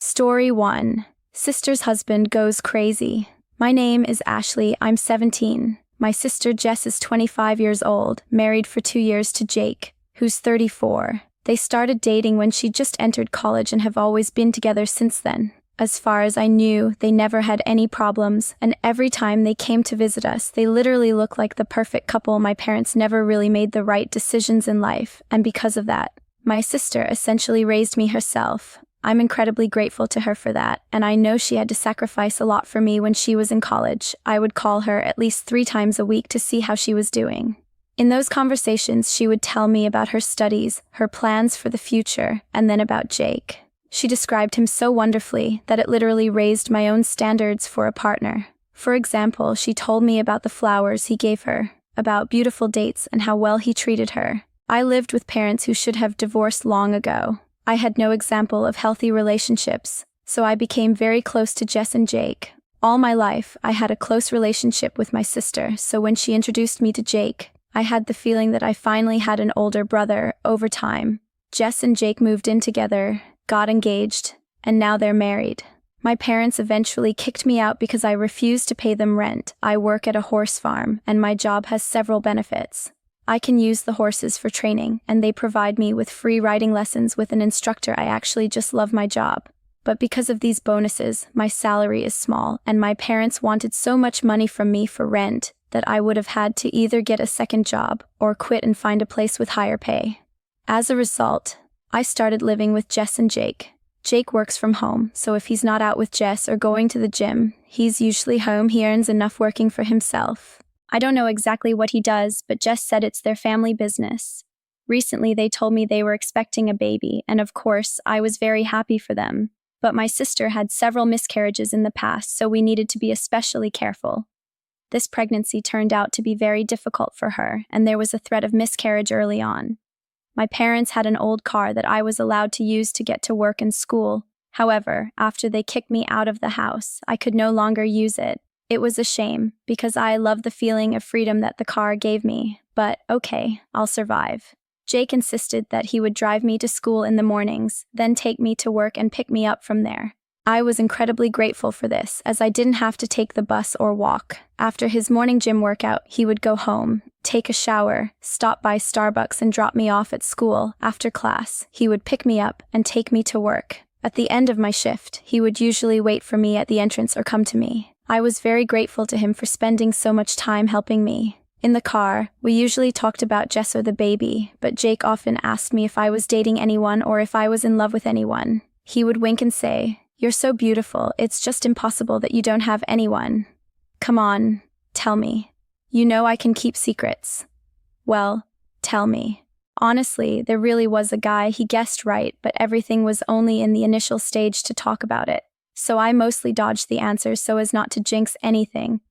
Story 1. Sister's husband goes crazy. My name is Ashley, I'm 17. My sister Jess is 25 years old, married for 2 years to Jake, who's 34. They started dating when she just entered college and have always been together since then. As far as I knew, they never had any problems, and every time they came to visit us, they literally looked like the perfect couple. My parents never really made the right decisions in life, and because of that, my sister essentially raised me herself. I'm incredibly grateful to her for that, and I know she had to sacrifice a lot for me when she was in college. I would call her at least 3 times a week to see how she was doing. In those conversations, she would tell me about her studies, her plans for the future, and then about Jake. She described him so wonderfully that it literally raised my own standards for a partner. For example, she told me about the flowers he gave her, about beautiful dates and how well he treated her. I lived with parents who should have divorced long ago. I had no example of healthy relationships, so I became very close to Jess and Jake. All my life, I had a close relationship with my sister, so when she introduced me to Jake, I had the feeling that I finally had an older brother. Over time, Jess and Jake moved in together, got engaged, and now they're married. My parents eventually kicked me out because I refused to pay them rent. I work at a horse farm, and my job has several benefits. I can use the horses for training, and they provide me with free riding lessons with an instructor. I actually just love my job. But because of these bonuses, my salary is small, and my parents wanted so much money from me for rent that I would have had to either get a second job or quit and find a place with higher pay. As a result, I started living with Jess and Jake. Jake works from home, so if he's not out with Jess or going to the gym, he's usually home. He earns enough working for himself. I don't know exactly what he does, but Jess said it's their family business. Recently, they told me they were expecting a baby, and of course, I was very happy for them. But my sister had several miscarriages in the past, so we needed to be especially careful. This pregnancy turned out to be very difficult for her, and there was a threat of miscarriage early on. My parents had an old car that I was allowed to use to get to work and school. However, after they kicked me out of the house, I could no longer use it. It was a shame, because I loved the feeling of freedom that the car gave me, but okay, I'll survive. Jake insisted that he would drive me to school in the mornings, then take me to work and pick me up from there. I was incredibly grateful for this, as I didn't have to take the bus or walk. After his morning gym workout, he would go home, take a shower, stop by Starbucks and drop me off at school. After class, he would pick me up and take me to work. At the end of my shift, he would usually wait for me at the entrance or come to me. I was very grateful to him for spending so much time helping me. In the car, we usually talked about Jess or the baby, but Jake often asked me if I was dating anyone or if I was in love with anyone. He would wink and say, "You're so beautiful, it's just impossible that you don't have anyone. Come on, tell me. You know I can keep secrets. Well, tell me." Honestly, there really was a guy. He guessed right, but everything was only in the initial stage to talk about it. So I mostly dodged the answers so as not to jinx anything.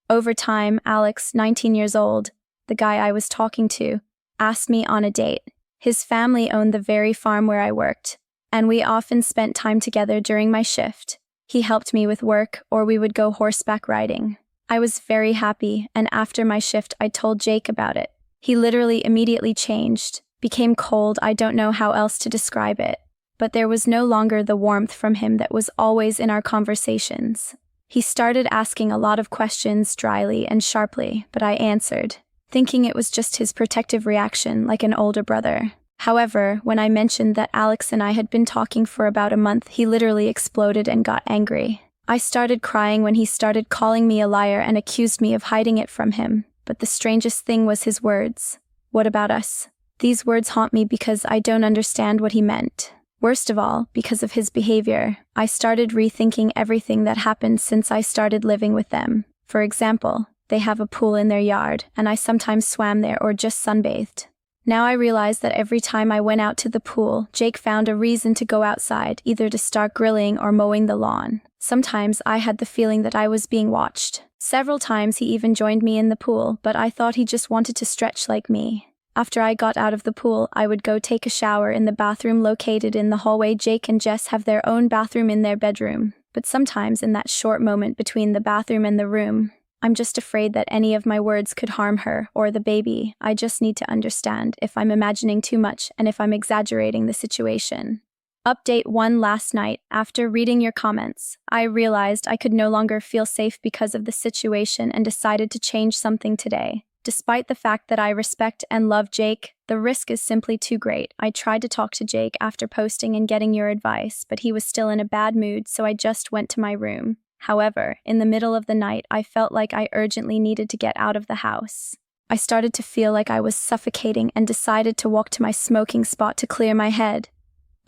Over time, Alex, 19 years old, the guy I was talking to, asked me on a date. His family owned the very farm where I worked, and we often spent time together during my shift. He helped me with work, or we would go horseback riding. I was very happy, and after my shift, I told Jake about it. He literally immediately changed, became cold. I don't know how else to describe it. But there was no longer the warmth from him that was always in our conversations. He started asking a lot of questions dryly and sharply, but I answered, thinking it was just his protective reaction like an older brother. However, when I mentioned that Alex and I had been talking for about a month, he literally exploded and got angry. I started crying when he started calling me a liar and accused me of hiding it from him. But the strangest thing was his words. "What about us?" These words haunt me because I don't understand what he meant. Worst of all, because of his behavior, I started rethinking everything that happened since I started living with them. For example, they have a pool in their yard, and I sometimes swam there or just sunbathed. Now I realize that every time I went out to the pool, Jake found a reason to go outside, either to start grilling or mowing the lawn. Sometimes I had the feeling that I was being watched. Several times he even joined me in the pool, but I thought he just wanted to stretch like me. After I got out of the pool, I would go take a shower in the bathroom located in the hallway. Jake and Jess have their own bathroom in their bedroom, but sometimes in that short moment between the bathroom and the room, I'm just afraid that any of my words could harm her or the baby. I just need to understand if I'm imagining too much and if I'm exaggerating the situation. Update 1. Last night, after reading your comments, I realized I could no longer feel safe because of the situation and decided to change something today. Despite the fact that I respect and love Jake, the risk is simply too great. I tried to talk to Jake after posting and getting your advice, but he was still in a bad mood, so I just went to my room. However, in the middle of the night, I felt like I urgently needed to get out of the house. I started to feel like I was suffocating and decided to walk to my smoking spot to clear my head.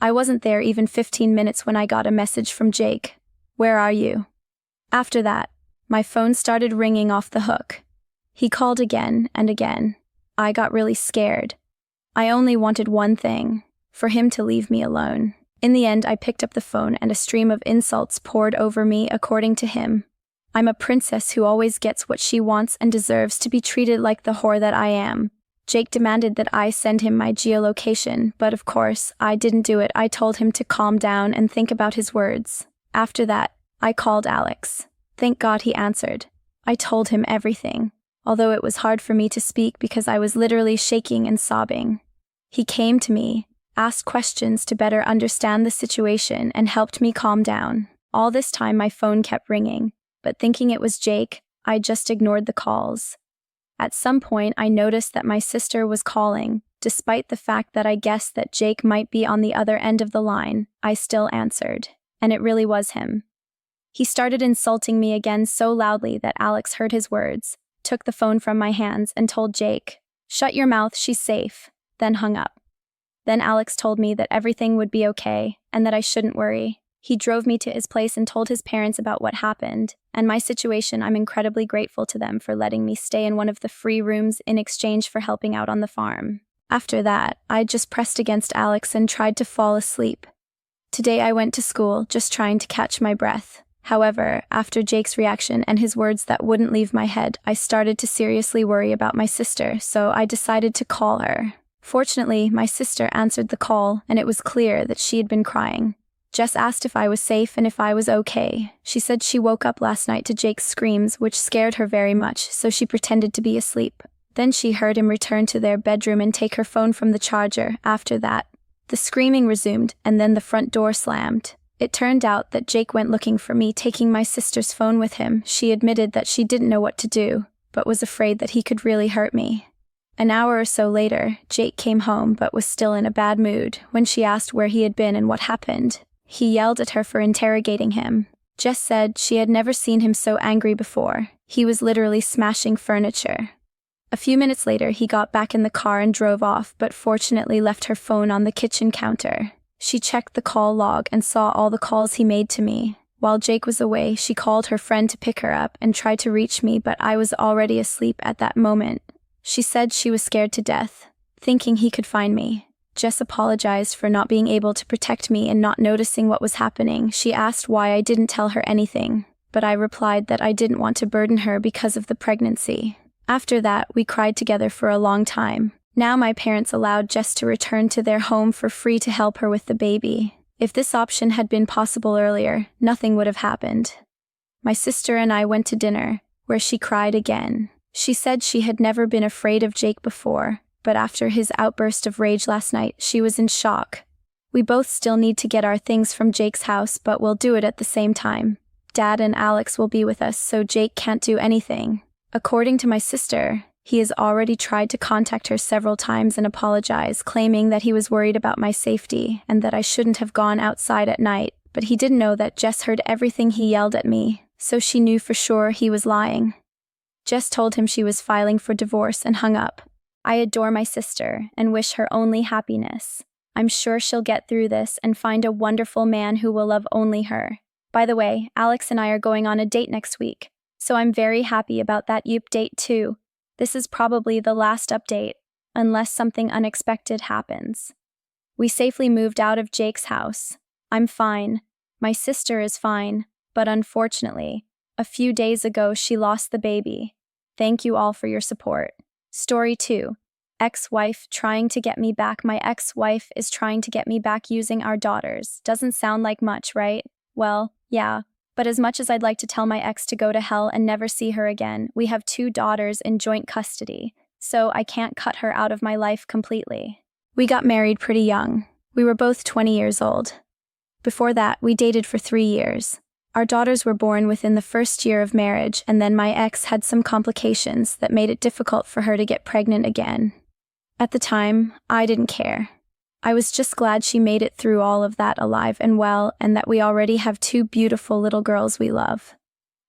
I wasn't there even 15 minutes when I got a message from Jake. "Where are you?" After that, my phone started ringing off the hook. He called again and again. I got really scared. I only wanted one thing, for him to leave me alone. In the end, I picked up the phone and a stream of insults poured over me according to him. I'm a princess who always gets what she wants and deserves to be treated like the whore that I am. Jake demanded that I send him my geolocation, but of course, I didn't do it. I told him to calm down and think about his words. After that, I called Alex. Thank God he answered. I told him everything, although it was hard for me to speak because I was literally shaking and sobbing. He came to me, asked questions to better understand the situation, and helped me calm down. All this time my phone kept ringing, but thinking it was Jake, I just ignored the calls. At some point, I noticed that my sister was calling. Despite the fact that I guessed that Jake might be on the other end of the line, I still answered, and it really was him. He started insulting me again so loudly that Alex heard his words, took the phone from my hands, and told Jake, "Shut your mouth, she's safe," then hung up. Then Alex told me that everything would be okay, and that I shouldn't worry. He drove me to his place and told his parents about what happened, and my situation. I'm incredibly grateful to them for letting me stay in one of the free rooms in exchange for helping out on the farm. After that, I just pressed against Alex and tried to fall asleep. Today I went to school, just trying to catch my breath. However, after Jake's reaction and his words that wouldn't leave my head, I started to seriously worry about my sister, so I decided to call her. Fortunately, my sister answered the call, and it was clear that she had been crying. Jess asked if I was safe and if I was okay. She said she woke up last night to Jake's screams, which scared her very much, so she pretended to be asleep. Then she heard him return to their bedroom and take her phone from the charger. After that, the screaming resumed, and then the front door slammed. It turned out that Jake went looking for me, taking my sister's phone with him. She admitted that she didn't know what to do, but was afraid that he could really hurt me. An hour or so later, Jake came home but was still in a bad mood. When she asked where he had been and what happened, he yelled at her for interrogating him. Jess said she had never seen him so angry before. He was literally smashing furniture. A few minutes later, he got back in the car and drove off, but fortunately left her phone on the kitchen counter. She checked the call log and saw all the calls he made to me. While Jake was away, she called her friend to pick her up and tried to reach me, but I was already asleep at that moment. She said she was scared to death, thinking he could find me. Jess apologized for not being able to protect me and not noticing what was happening. She asked why I didn't tell her anything, but I replied that I didn't want to burden her because of the pregnancy. After that, we cried together for a long time. Now my parents allowed Jess to return to their home for free to help her with the baby. If this option had been possible earlier, nothing would have happened. My sister and I went to dinner, where she cried again. She said she had never been afraid of Jake before, but after his outburst of rage last night, she was in shock. We both still need to get our things from Jake's house, but we'll do it at the same time. Dad and Alex will be with us, so Jake can't do anything. According to my sister, he has already tried to contact her several times and apologize, claiming that he was worried about my safety and that I shouldn't have gone outside at night, but he didn't know that Jess heard everything he yelled at me, so she knew for sure he was lying. Jess told him she was filing for divorce and hung up. I adore my sister and wish her only happiness. I'm sure she'll get through this and find a wonderful man who will love only her. By the way, Alex and I are going on a date next week, so I'm very happy about that date too. This is probably the last update, unless something unexpected happens. We safely moved out of Jake's house. I'm fine. My sister is fine, but unfortunately, a few days ago she lost the baby. Thank you all for your support. Story 2. Ex-wife trying to get me back. My ex-wife is trying to get me back using our daughters. Doesn't sound like much, right? Well, yeah. But as much as I'd like to tell my ex to go to hell and never see her again, we have 2 daughters in joint custody, so I can't cut her out of my life completely. We got married pretty young. We were both 20 years old. Before that, we dated for 3 years. Our daughters were born within the first year of marriage, and then my ex had some complications that made it difficult for her to get pregnant again. At the time, I didn't care. I was just glad she made it through all of that alive and well, and that we already have 2 beautiful little girls we love.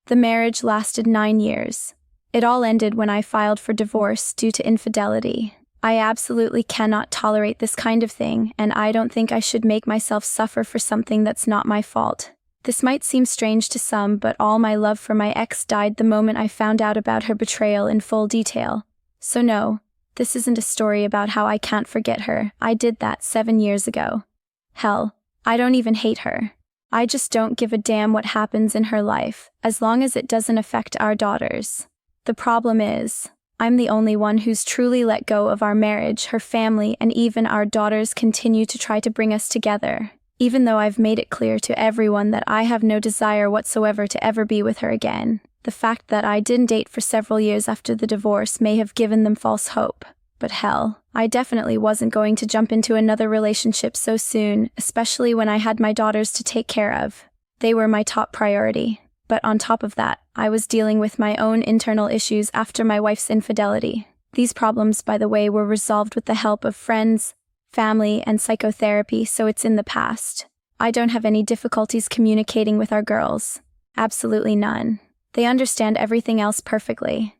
The marriage lasted 9 years. It all ended when I filed for divorce due to infidelity. I absolutely cannot tolerate this kind of thing, and I don't think I should make myself suffer for something that's not my fault. This might seem strange to some, but all my love for my ex died the moment I found out about her betrayal in full detail. So no, this isn't a story about how I can't forget her. I did that 7 years ago. Hell, I don't even hate her. I just don't give a damn what happens in her life, as long as it doesn't affect our daughters. The problem is, I'm the only one who's truly let go of our marriage. Her family and even our daughters continue to try to bring us together, even though I've made it clear to everyone that I have no desire whatsoever to ever be with her again. The fact that I didn't date for several years after the divorce may have given them false hope. But hell, I definitely wasn't going to jump into another relationship so soon, especially when I had my daughters to take care of. They were my top priority. But on top of that, I was dealing with my own internal issues after my wife's infidelity. These problems, by the way, were resolved with the help of friends, family, and psychotherapy, so it's in the past. I don't have any difficulties communicating with our girls. Absolutely none. They understand everything else perfectly.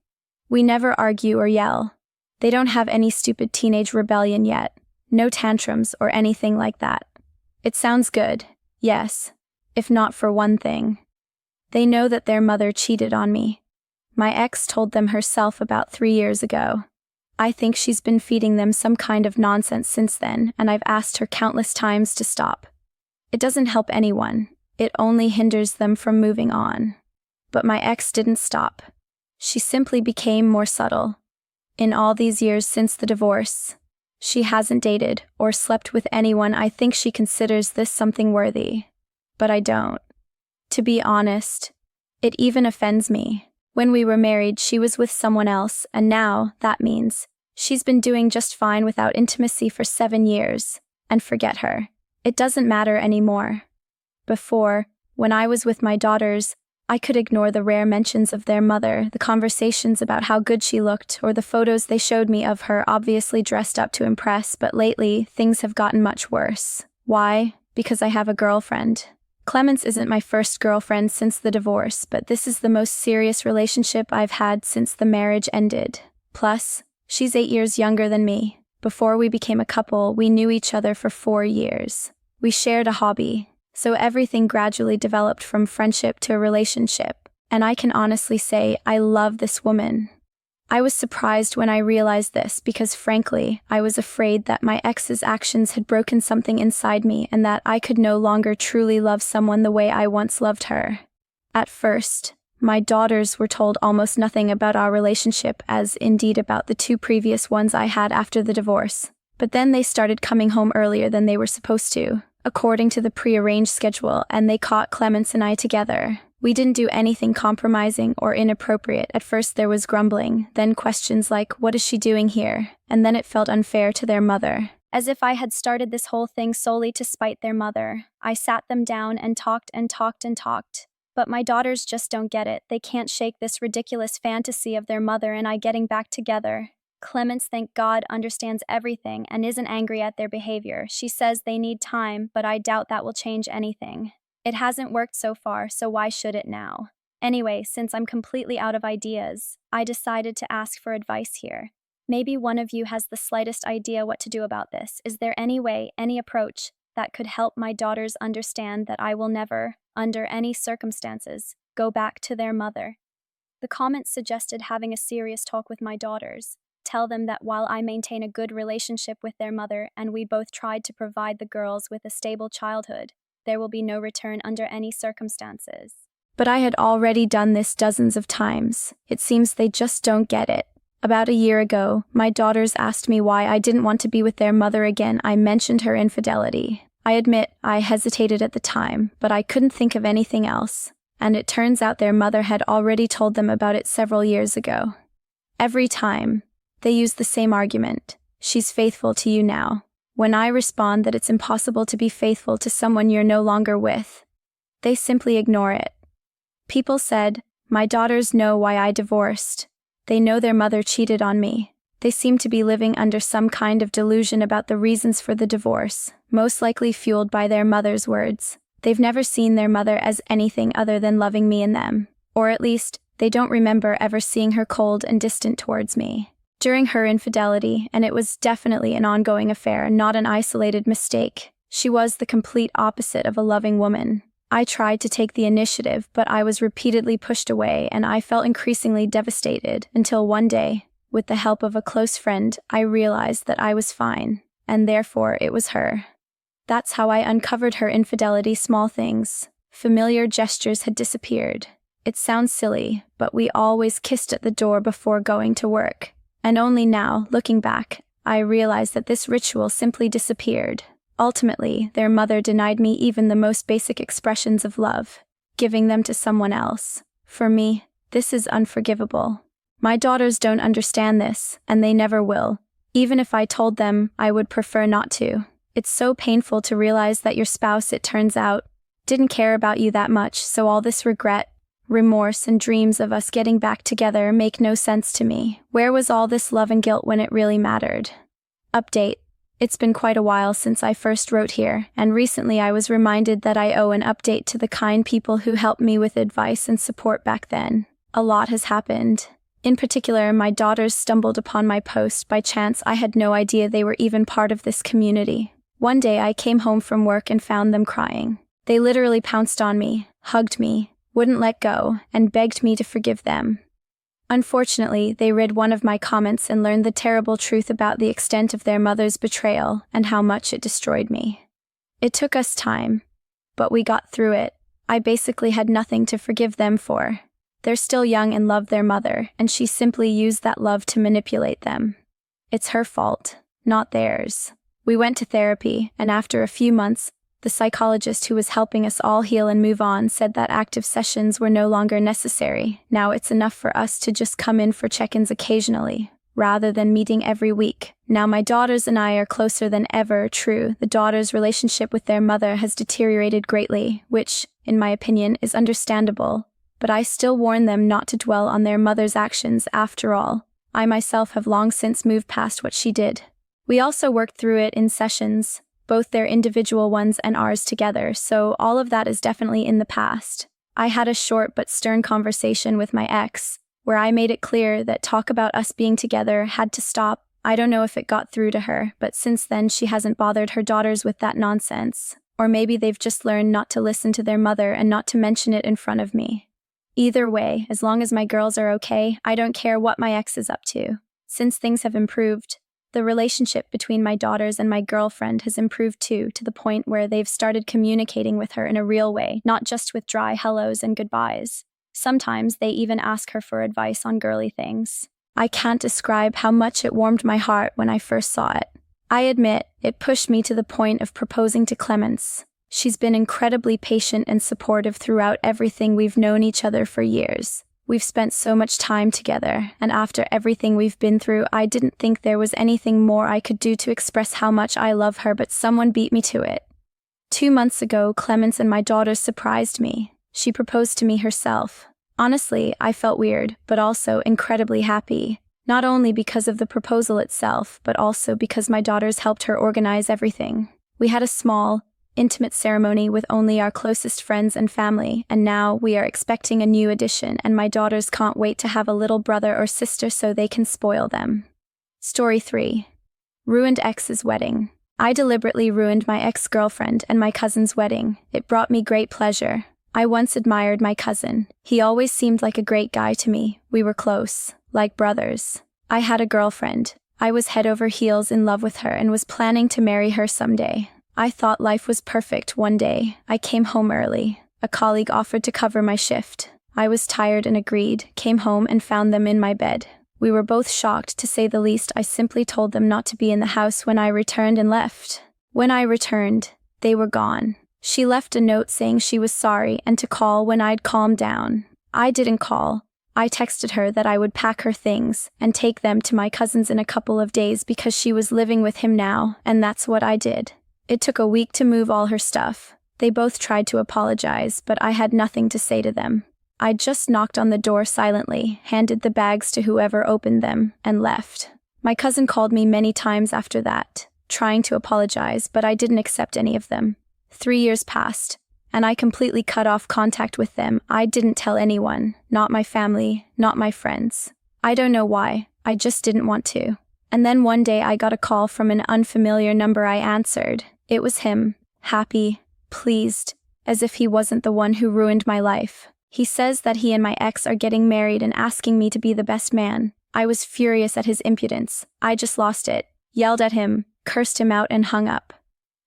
We never argue or yell. They don't have any stupid teenage rebellion yet. No tantrums or anything like that. It sounds good, yes, if not for one thing. They know that their mother cheated on me. My ex told them herself about 3 years ago. I think she's been feeding them some kind of nonsense since then, and I've asked her countless times to stop. It doesn't help anyone. It only hinders them from moving on. But my ex didn't stop. She simply became more subtle. In all these years since the divorce, she hasn't dated or slept with anyone. I think she considers this something worthy. But I don't. To be honest, it even offends me. When we were married, she was with someone else, and now, that means, she's been doing just fine without intimacy for 7 years. And forget her. It doesn't matter anymore. Before, when I was with my daughters, I could ignore the rare mentions of their mother, the conversations about how good she looked, or the photos they showed me of her obviously dressed up to impress, but lately, things have gotten much worse. Why? Because I have a girlfriend. Clemence isn't my first girlfriend since the divorce, but this is the most serious relationship I've had since the marriage ended. Plus, she's 8 years younger than me. Before we became a couple, we knew each other for 4 years. We shared a hobby, so everything gradually developed from friendship to a relationship, and I can honestly say I love this woman. I was surprised when I realized this because, frankly, I was afraid that my ex's actions had broken something inside me and that I could no longer truly love someone the way I once loved her. At first, my daughters were told almost nothing about our relationship, as indeed about the 2 previous ones I had after the divorce. But then they started coming home earlier than they were supposed to, according to the prearranged schedule, and they caught Clemence and I together. We didn't do anything compromising or inappropriate. At first there was grumbling, then questions like, "What is she doing here?" And then it felt unfair to their mother. As if I had started this whole thing solely to spite their mother. I sat them down and talked and talked and talked. But my daughters just don't get it. They can't shake this ridiculous fantasy of their mother and I getting back together. Clemence, thank God, understands everything and isn't angry at their behavior. She says they need time, but I doubt that will change anything. It hasn't worked so far, so why should it now? Anyway, since I'm completely out of ideas, I decided to ask for advice here. Maybe one of you has the slightest idea what to do about this. Is there any way, any approach, that could help my daughters understand that I will never, under any circumstances, go back to their mother? The comments suggested having a serious talk with my daughters. Tell them that while I maintain a good relationship with their mother and we both tried to provide the girls with a stable childhood, there will be no return under any circumstances. But I had already done this dozens of times. It seems they just don't get it. About a year ago, my daughters asked me why I didn't want to be with their mother again. I mentioned her infidelity. I admit I hesitated at the time, but I couldn't think of anything else. And it turns out their mother had already told them about it several years ago. Every time, they use the same argument. She's faithful to you now. When I respond that it's impossible to be faithful to someone you're no longer with, they simply ignore it. People said, "My daughters know why I divorced. They know their mother cheated on me." They seem to be living under some kind of delusion about the reasons for the divorce, most likely fueled by their mother's words. They've never seen their mother as anything other than loving me and them, or at least, they don't remember ever seeing her cold and distant towards me. During her infidelity, and it was definitely an ongoing affair, not an isolated mistake, she was the complete opposite of a loving woman. I tried to take the initiative, but I was repeatedly pushed away, and I felt increasingly devastated until one day, with the help of a close friend, I realized that I was fine, and therefore it was her. That's how I uncovered her infidelity. Small things, familiar gestures had disappeared. It sounds silly, but we always kissed at the door before going to work. And only now, looking back, I realized that this ritual simply disappeared. Ultimately, their mother denied me even the most basic expressions of love, giving them to someone else. For me, this is unforgivable. My daughters don't understand this, and they never will. Even if I told them, I would prefer not to. It's so painful to realize that your spouse, it turns out, didn't care about you that much, so all this regret, remorse, and dreams of us getting back together make no sense to me. Where was all this love and guilt when it really mattered? Update. It's been quite a while since I first wrote here, and recently I was reminded that I owe an update to the kind people who helped me with advice and support back then. A lot has happened. In particular, my daughters stumbled upon my post by chance. I had no idea they were even part of this community. One day I came home from work and found them crying. They literally pounced on me, hugged me, wouldn't let go, and begged me to forgive them. Unfortunately, they read one of my comments and learned the terrible truth about the extent of their mother's betrayal and how much it destroyed me. It took us time, but we got through it. I basically had nothing to forgive them for. They're still young and love their mother, and she simply used that love to manipulate them. It's her fault, not theirs. We went to therapy, and after a few months, the psychologist who was helping us all heal and move on said that active sessions were no longer necessary. Now it's enough for us to just come in for check-ins occasionally, rather than meeting every week. Now my daughters and I are closer than ever. True, the daughters' relationship with their mother has deteriorated greatly, which, in my opinion, is understandable. But I still warn them not to dwell on their mother's actions. After all, I myself have long since moved past what she did. We also worked through it in sessions, both their individual ones and ours together, so all of that is definitely in the past. I had a short but stern conversation with my ex, where I made it clear that talk about us being together had to stop. I don't know if it got through to her, but since then she hasn't bothered her daughters with that nonsense. Or maybe they've just learned not to listen to their mother and not to mention it in front of me. Either way, as long as my girls are okay, I don't care what my ex is up to. Since things have improved, the relationship between my daughters and my girlfriend has improved too, to the point where they've started communicating with her in a real way, not just with dry hellos and goodbyes. Sometimes they even ask her for advice on girly things. I can't describe how much it warmed my heart when I first saw it. I admit, it pushed me to the point of proposing to Clemence. She's been incredibly patient and supportive throughout everything. We've known each other for years. We've spent so much time together, and after everything we've been through, I didn't think there was anything more I could do to express how much I love her, but someone beat me to it. 2 months ago, Clemence and my daughters surprised me. She proposed to me herself. Honestly, I felt weird, but also incredibly happy. Not only because of the proposal itself, but also because my daughters helped her organize everything. We had a small, intimate ceremony with only our closest friends and family, and now we are expecting a new addition, and my daughters can't wait to have a little brother or sister so they can spoil them. Story 3. Ruined ex's wedding. I deliberately ruined my ex-girlfriend and my cousin's wedding. It brought me great pleasure. I once admired my cousin. He always seemed like a great guy to me. We were close, like brothers. I had a girlfriend. I was head over heels in love with her and was planning to marry her someday. I thought life was perfect. One day, I came home early. A colleague offered to cover my shift. I was tired and agreed, came home and found them in my bed. We were both shocked, to say the least. I simply told them not to be in the house when I returned and left. When I returned, they were gone. She left a note saying she was sorry and to call when I'd calmed down. I didn't call. I texted her that I would pack her things and take them to my cousin's in a couple of days because she was living with him now, and that's what I did. It took a week to move all her stuff. They both tried to apologize, but I had nothing to say to them. I just knocked on the door silently, handed the bags to whoever opened them, and left. My cousin called me many times after that, trying to apologize, but I didn't accept any of them. 3 years passed, and I completely cut off contact with them. I didn't tell anyone, not my family, not my friends. I don't know why, I just didn't want to. And then one day I got a call from an unfamiliar number. I answered. It was him, happy, pleased, as if he wasn't the one who ruined my life. He says that he and my ex are getting married and asking me to be the best man. I was furious at his impudence. I just lost it, yelled at him, cursed him out, and hung up.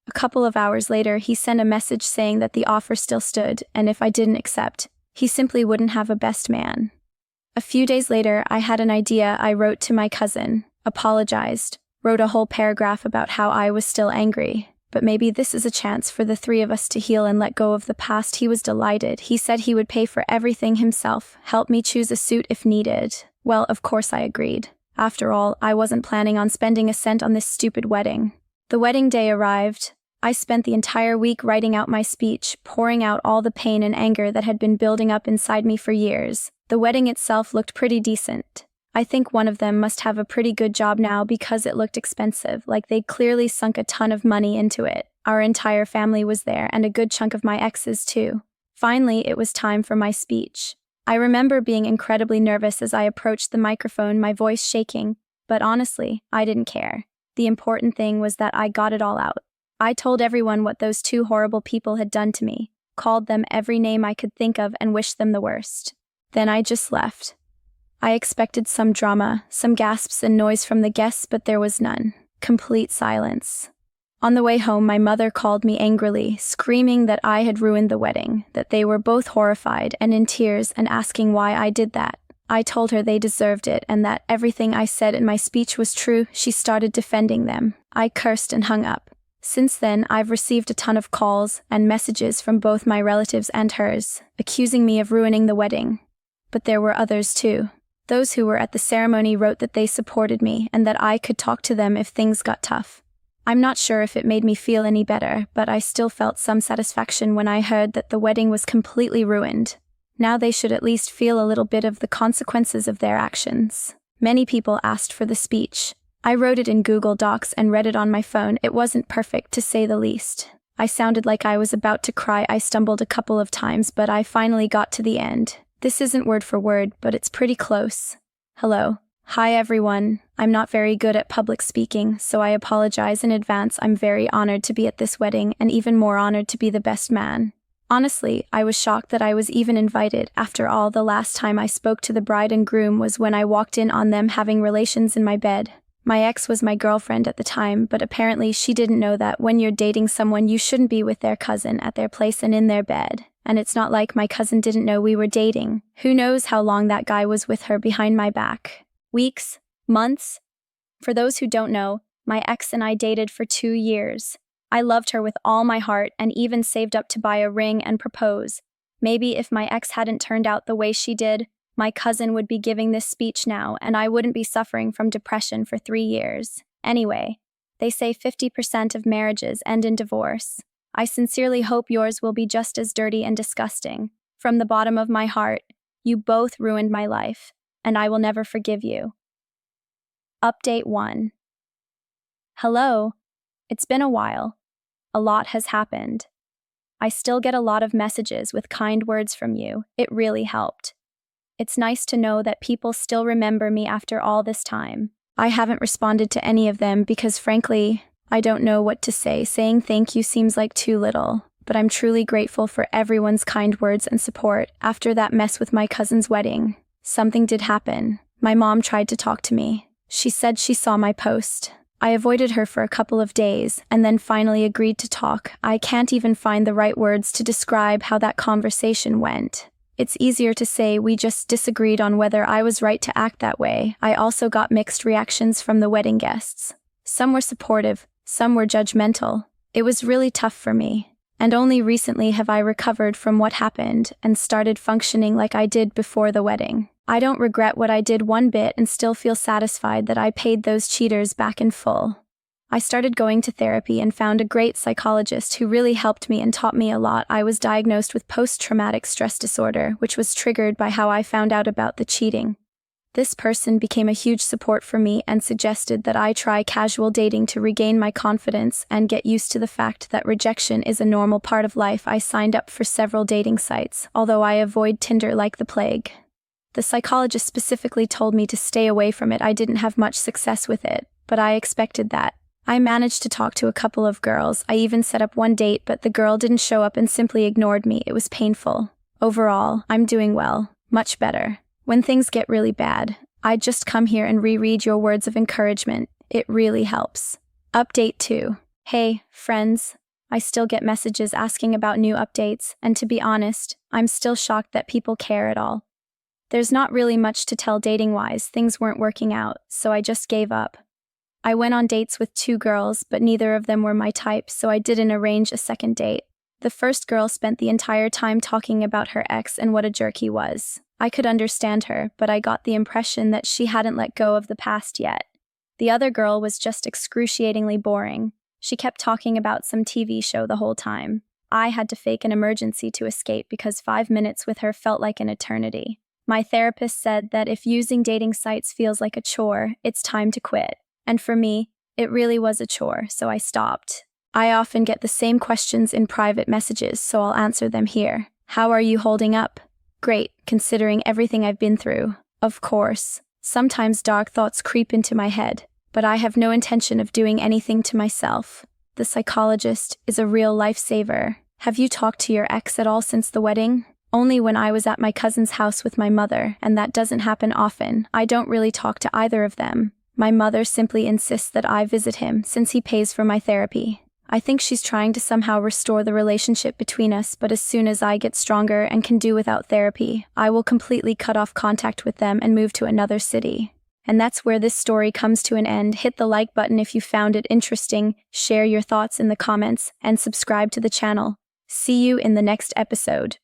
A couple of hours later, he sent a message saying that the offer still stood, and if I didn't accept, he simply wouldn't have a best man. A few days later, I had an idea. I wrote to my cousin, apologized, wrote a whole paragraph about how I was still angry. But maybe this is a chance for the three of us to heal and let go of the past. He was delighted. He said he would pay for everything himself, help me choose a suit if needed. Well, of course I agreed. After all, I wasn't planning on spending a cent on this stupid wedding. The wedding day arrived. I spent the entire week writing out my speech, pouring out all the pain and anger that had been building up inside me for years. The wedding itself looked pretty decent. I think one of them must have a pretty good job now because it looked expensive, like they'd clearly sunk a ton of money into it. Our entire family was there, and a good chunk of my exes too. Finally, it was time for my speech. I remember being incredibly nervous as I approached the microphone, my voice shaking, but honestly, I didn't care. The important thing was that I got it all out. I told everyone what those two horrible people had done to me, called them every name I could think of, and wished them the worst. Then I just left. I expected some drama, some gasps and noise from the guests, but there was none. Complete silence. On the way home, my mother called me angrily, screaming that I had ruined the wedding, that they were both horrified and in tears and asking why I did that. I told her they deserved it and that everything I said in my speech was true. She started defending them. I cursed and hung up. Since then, I've received a ton of calls and messages from both my relatives and hers, accusing me of ruining the wedding. But there were others too. Those who were at the ceremony wrote that they supported me and that I could talk to them if things got tough. I'm not sure if it made me feel any better, but I still felt some satisfaction when I heard that the wedding was completely ruined. Now they should at least feel a little bit of the consequences of their actions. Many people asked for the speech. I wrote it in Google Docs and read it on my phone. It wasn't perfect, to say the least. I sounded like I was about to cry. I stumbled a couple of times, but I finally got to the end. This isn't word for word, but it's pretty close. Hello. Hi everyone. I'm not very good at public speaking, so I apologize in advance. I'm very honored to be at this wedding and even more honored to be the best man. Honestly, I was shocked that I was even invited. After all, the last time I spoke to the bride and groom was when I walked in on them having relations in my bed. My ex was my girlfriend at the time, but apparently she didn't know that when you're dating someone you shouldn't be with their cousin at their place and in their bed. And it's not like my cousin didn't know we were dating. Who knows how long that guy was with her behind my back? Weeks? Months? For those who don't know, my ex and I dated for 2 years. I loved her with all my heart and even saved up to buy a ring and propose. Maybe if my ex hadn't turned out the way she did, my cousin would be giving this speech now and I wouldn't be suffering from depression for 3 years. Anyway, they say 50% of marriages end in divorce. I sincerely hope yours will be just as dirty and disgusting. From the bottom of my heart, you both ruined my life, and I will never forgive you. Update 1. Hello. It's been a while. A lot has happened. I still get a lot of messages with kind words from you. It really helped. It's nice to know that people still remember me after all this time. I haven't responded to any of them because, frankly, I don't know what to say. Saying thank you seems like too little, but I'm truly grateful for everyone's kind words and support. After that mess with my cousin's wedding, something did happen. My mom tried to talk to me. She said she saw my post. I avoided her for a couple of days and then finally agreed to talk. I can't even find the right words to describe how that conversation went. It's easier to say we just disagreed on whether I was right to act that way. I also got mixed reactions from the wedding guests. Some were supportive, some were judgmental. It was really tough for me. And only recently have I recovered from what happened and started functioning like I did before the wedding. I don't regret what I did one bit and still feel satisfied that I paid those cheaters back in full. I started going to therapy and found a great psychologist who really helped me and taught me a lot. I was diagnosed with post-traumatic stress disorder, which was triggered by how I found out about the cheating. This person became a huge support for me and suggested that I try casual dating to regain my confidence and get used to the fact that rejection is a normal part of life. I signed up for several dating sites, although I avoid Tinder like the plague. The psychologist specifically told me to stay away from it. I didn't have much success with it, but I expected that. I managed to talk to a couple of girls. I even set up one date, but the girl didn't show up and simply ignored me. It was painful. Overall, I'm doing well, much better. When things get really bad, I just come here and reread your words of encouragement. It really helps. Update 2. Hey, friends. I still get messages asking about new updates, and to be honest, I'm still shocked that people care at all. There's not really much to tell dating-wise. Things weren't working out, so I just gave up. I went on dates with 2 girls, but neither of them were my type, so I didn't arrange a second date. The first girl spent the entire time talking about her ex and what a jerk he was. I could understand her, but I got the impression that she hadn't let go of the past yet. The other girl was just excruciatingly boring. She kept talking about some TV show the whole time. I had to fake an emergency to escape because 5 minutes with her felt like an eternity. My therapist said that if using dating sites feels like a chore, it's time to quit. And for me, it really was a chore, so I stopped. I often get the same questions in private messages, so I'll answer them here. How are you holding up? Great, considering everything I've been through. Of course, sometimes dark thoughts creep into my head, but I have no intention of doing anything to myself. The psychologist is a real lifesaver. Have you talked to your ex at all since the wedding? Only when I was at my cousin's house with my mother, and that doesn't happen often. I don't really talk to either of them. My mother simply insists that I visit him since he pays for my therapy. I think she's trying to somehow restore the relationship between us, but as soon as I get stronger and can do without therapy, I will completely cut off contact with them and move to another city. And that's where this story comes to an end. Hit the like button if you found it interesting, share your thoughts in the comments, and subscribe to the channel. See you in the next episode.